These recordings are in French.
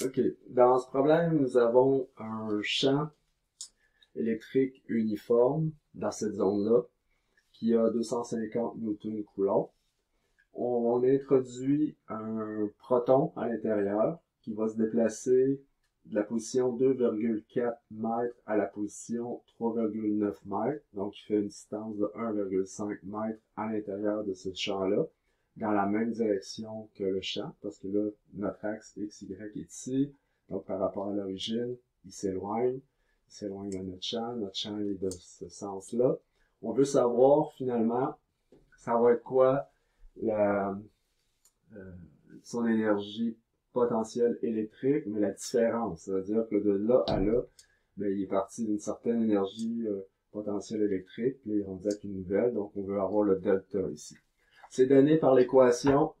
OK. Dans ce problème, nous avons un champ électrique uniforme dans cette zone-là qui a 250 newtons-coulombs. On introduit un proton à l'intérieur qui va se déplacer de la position 2,4 mètres à la position 3,9 mètres. Donc, il fait une distance de 1,5 mètres à l'intérieur de ce champ-là, dans la même direction que le champ, parce que là, notre axe XY est ici. Donc, par rapport à l'origine, il s'éloigne de notre champ est de ce sens-là. On veut savoir, finalement, ça va être quoi la, son énergie potentielle électrique, mais la différence. Ça veut dire que de là à là, ben, il est parti d'une certaine énergie potentielle électrique, puis il est rendu avec une nouvelle, donc on veut avoir le delta ici. C'est donné par l'équation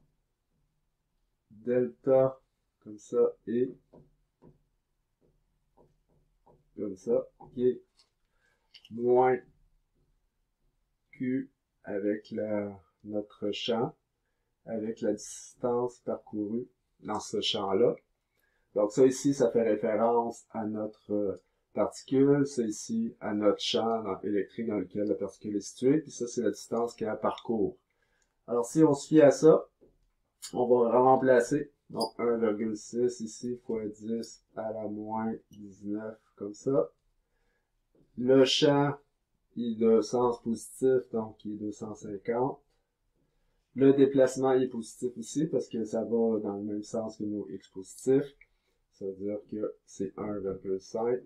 delta comme ça et comme ça, qui est moins Q avec notre champ, avec la distance parcourue dans ce champ-là. Donc ça ici, ça fait référence à notre particule, ça ici à notre champ électrique dans lequel la particule est située, puis ça c'est la distance qu'elle parcourt. Alors si on se fie à ça, on va remplacer, donc 1,6 ici fois 10 à la moins 19 comme ça. Le champ il est de sens positif, donc il est 250. Le déplacement est positif aussi parce que ça va dans le même sens que nos x positifs. Ça veut dire que c'est 1,5.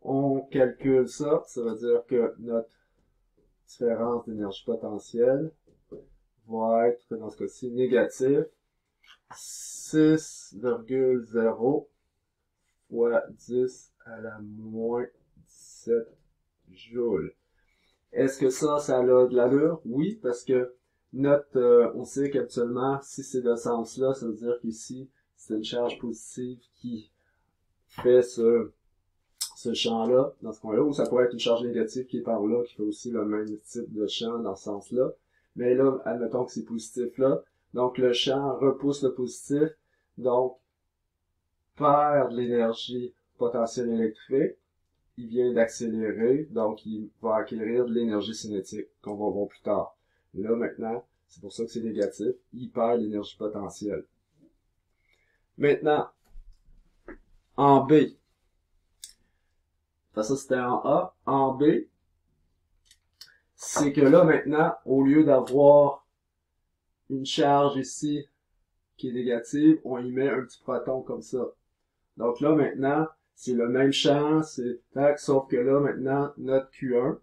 On calcule ça, ça veut dire que notre différence d'énergie potentielle va être, dans ce cas-ci, négatif 6,0 fois 10 à la moins 17 joules. Est-ce que ça a de l'allure? Oui, parce que on sait qu'habituellement, si c'est de ce sens-là, ça veut dire qu'ici, c'est une charge positive qui fait ce champ-là, dans ce coin-là, ou ça pourrait être une charge négative qui est par là, qui fait aussi le même type de champ dans ce sens-là. Mais là, admettons que c'est positif là. Donc, le champ repousse le positif, donc perd de l'énergie potentielle électrique. Il vient d'accélérer, donc il va acquérir de l'énergie cinétique, qu'on va voir plus tard. Là, maintenant, c'est pour ça que c'est négatif, il perd l'énergie potentielle. Maintenant, en B, ça c'était en A. En B, c'est que là, maintenant, au lieu d'avoir une charge ici qui est négative, on y met un petit proton comme ça. Donc là, maintenant, c'est le même champ, c'est tac, sauf que là, maintenant, notre Q1,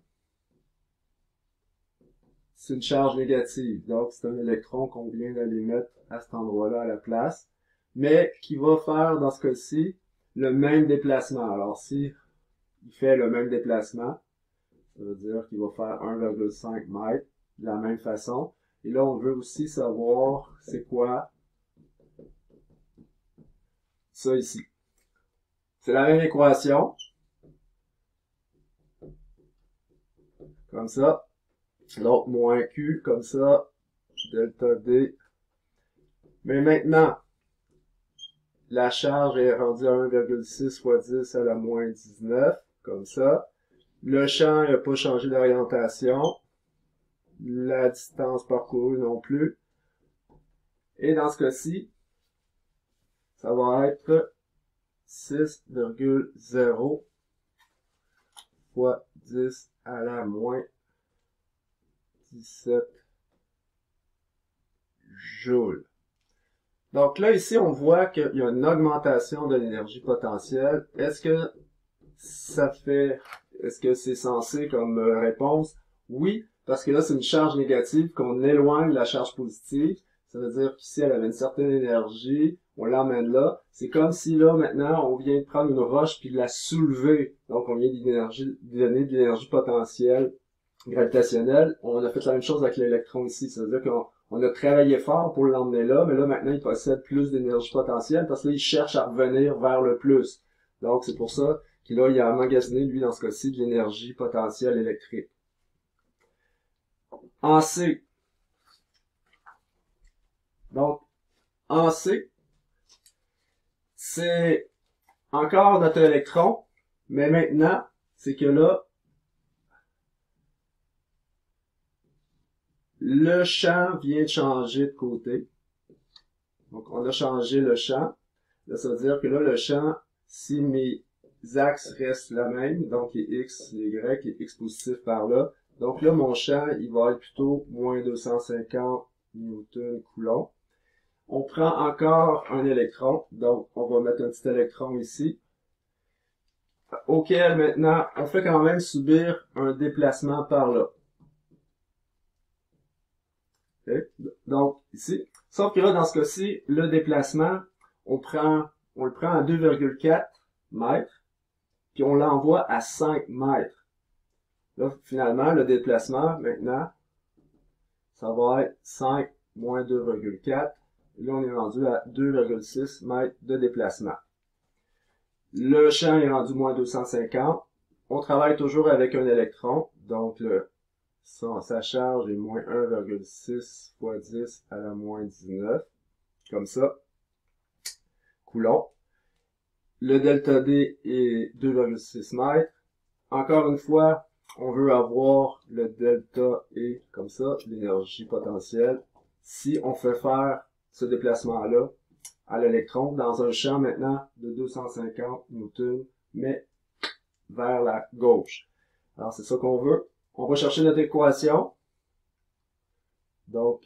c'est une charge négative. Donc, c'est un électron qu'on vient d'aller mettre à cet endroit-là à la place, mais qui va faire, dans ce cas-ci, le même déplacement. Alors, si il fait le même déplacement, ça veut dire qu'il va faire 1,5 mètres de la même façon. Et là, on veut aussi savoir c'est quoi ça ici. C'est la même équation. Comme ça. Donc, moins Q, comme ça. Delta D. Mais maintenant, la charge est rendue à 1,6 fois 10 à la moins 19. Comme ça. Le champ n'a pas changé d'orientation. La distance parcourue non plus. Et dans ce cas-ci, ça va être 6,0 fois 10 à la moins 17 joules. Donc là, ici, on voit qu'il y a une augmentation de l'énergie potentielle. Est-ce que c'est censé comme réponse? Oui, parce que là, c'est une charge négative qu'on éloigne de la charge positive. Ça veut dire qu'ici, elle avait une certaine énergie, on l'emmène là. C'est comme si là, maintenant, on vient de prendre une roche puis de la soulever. Donc, on vient donner de l'énergie potentielle gravitationnelle. On a fait la même chose avec l'électron ici. Ça veut dire qu'on a travaillé fort pour l'emmener là, mais là, maintenant, il possède plus d'énergie potentielle parce que là, il cherche à revenir vers le plus. Donc, c'est pour ça qu'il a emmagasiné, lui, dans ce cas-ci, de l'énergie potentielle électrique. En C. Donc, en C, c'est encore notre électron, mais maintenant, c'est que là, le champ vient de changer de côté. Donc, on a changé le champ. Là, ça veut dire que là, le champ, si mes axes restent la même, donc les X, les Y, et X positif par là. Donc là, mon champ, il va être plutôt moins 250 newtons coulomb. On prend encore un électron, donc on va mettre un petit électron ici, auquel maintenant, on fait quand même subir un déplacement par là. Okay? Donc, ici. Sauf que là, dans ce cas-ci, le déplacement, on le prend à 2,4 mètres, puis on l'envoie à 5 mètres. Là, finalement, le déplacement, maintenant, ça va être 5 moins 2,4. Et là, on est rendu à 2,6 mètres de déplacement. Le champ est rendu moins 250. On travaille toujours avec un électron, donc sa charge est moins 1,6 fois 10 à la moins 19, comme ça, coulomb. Le delta D est 2,6 mètres. Encore une fois, on veut avoir le delta E comme ça, l'énergie potentielle. Si on fait faire ce déplacement-là à l'électron dans un champ maintenant de 250 newtons, mais vers la gauche. Alors, c'est ça qu'on veut. On va chercher notre équation. Donc,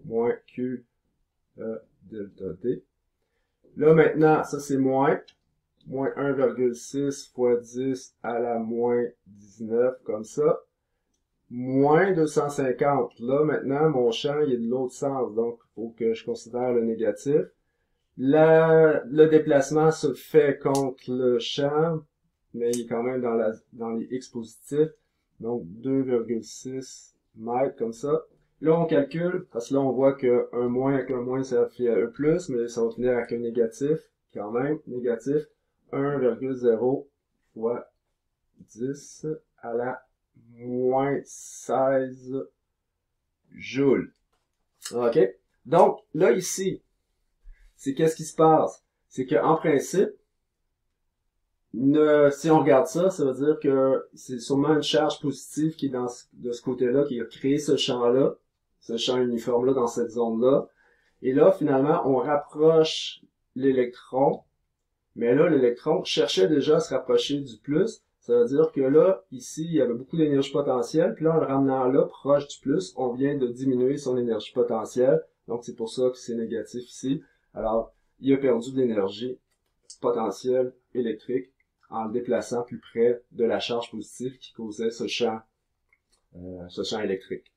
moins Q delta D. Là, maintenant, ça c'est moins 1,6 fois 10 à la moins 19, comme ça. Moins 250. Là, maintenant, mon champ, il est de l'autre sens, donc il faut que je considère le négatif. Le déplacement se fait contre le champ, mais il est quand même dans les X positifs. Donc, 2,6 mètres, comme ça. Là, on calcule, parce que là, on voit qu'un moins avec un moins, ça fait un plus, mais ça va finir avec un négatif, quand même, négatif. 1,0 fois 10 à la moins 16 joules. OK? Donc, là, ici, c'est qu'est-ce qui se passe? C'est qu'en principe, si on regarde ça, ça veut dire que c'est sûrement une charge positive qui est de ce côté-là, qui a créé ce champ-là, ce champ uniforme-là dans cette zone-là. Et là, finalement, on rapproche l'électron. Mais là, l'électron cherchait déjà à se rapprocher du plus. Ça veut dire que là, ici, il y avait beaucoup d'énergie potentielle. Puis là, en le ramenant là, proche du plus, on vient de diminuer son énergie potentielle. Donc, c'est pour ça que c'est négatif ici. Alors, il a perdu de l'énergie potentielle électrique en le déplaçant plus près de la charge positive qui causait ce champ électrique.